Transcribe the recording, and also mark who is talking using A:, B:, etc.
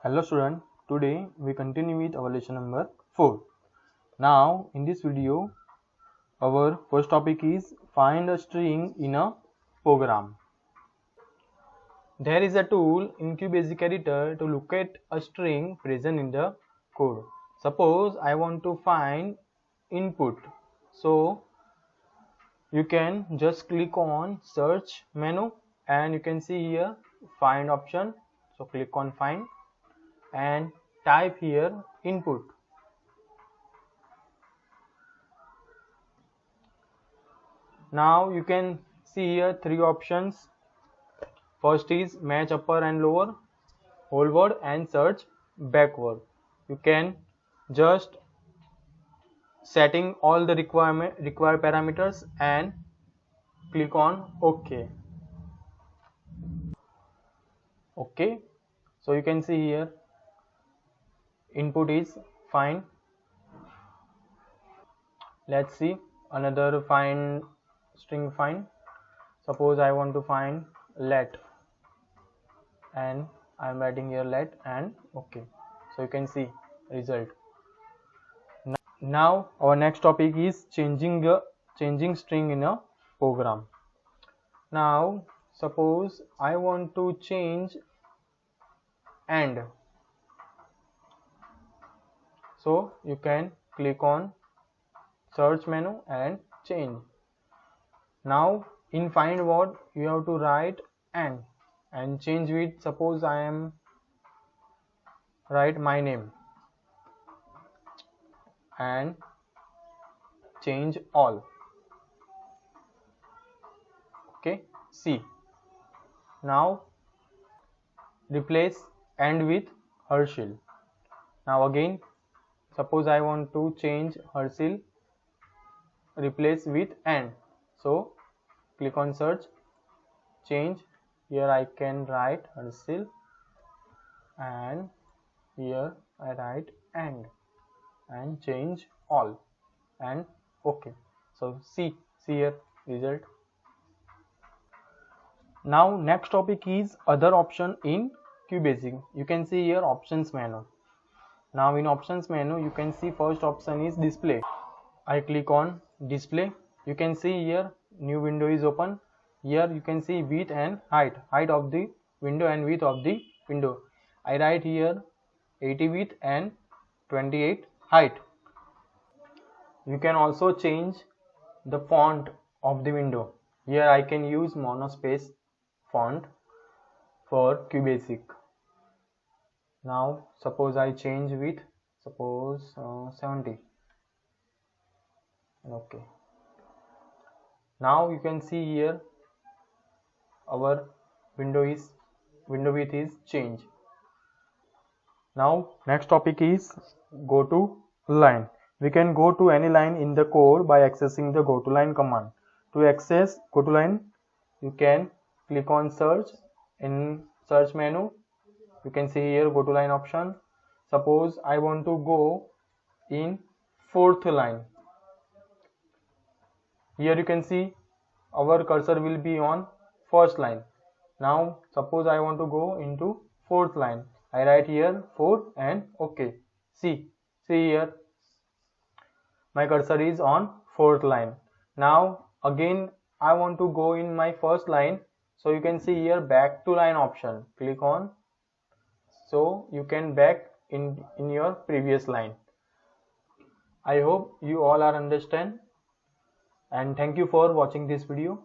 A: Hello student, today we continue with our lesson number 4. Now in this video our first topic is find a string in a program. There is a tool in QBasic editor to locate a string present in the code. Suppose I want to find input, so you can just click on search menu and you can see here find option. So click on find and type here input. Now you can see here three options. First is match upper and lower, whole word and search backward. You can just setting all the required parameters and click on OK. Okay, so you can see here input is find. Let's see another find string find. Suppose I want to find let and I am writing here let and OK. So you can see result. Now our next topic is changing string in a program. Now suppose I want to change and, so you can click on search menu and change. Now in find word you have to write and change with, suppose I am write my name and change all. Okay, see. Now replace and with Herschel. Now again suppose I want to change Herschel, replace with and, so click on search, change. Here I can write Herschel and here I write and change all and OK. So see here result. Now next topic is other option in QBasic. You can see here options menu. Now in options menu you can see first option is display. I click on display. You can see here new window is open. Here you can see width and height of the window and width of the window. I write here 80 width and 28 height. You can also change the font of the window. Here I can use monospace font for QBasic. Now suppose I change with, suppose 70. Okay. Now you can see here our window width is changed. Now next topic is go to line. We can go to any line in the code by accessing the go to line command. To access go to line you can click on search. In search menu you can see here go to line option. Suppose I want to go in fourth line. Here you can see our cursor will be on first line. Now suppose I want to go into fourth line. I write here 4 and OK. See here my cursor is on fourth line. Now again I want to go in my first line, so you can see here back to line option. Click on, so you can back in your previous line. I hope you all are understand, and thank you for watching this video.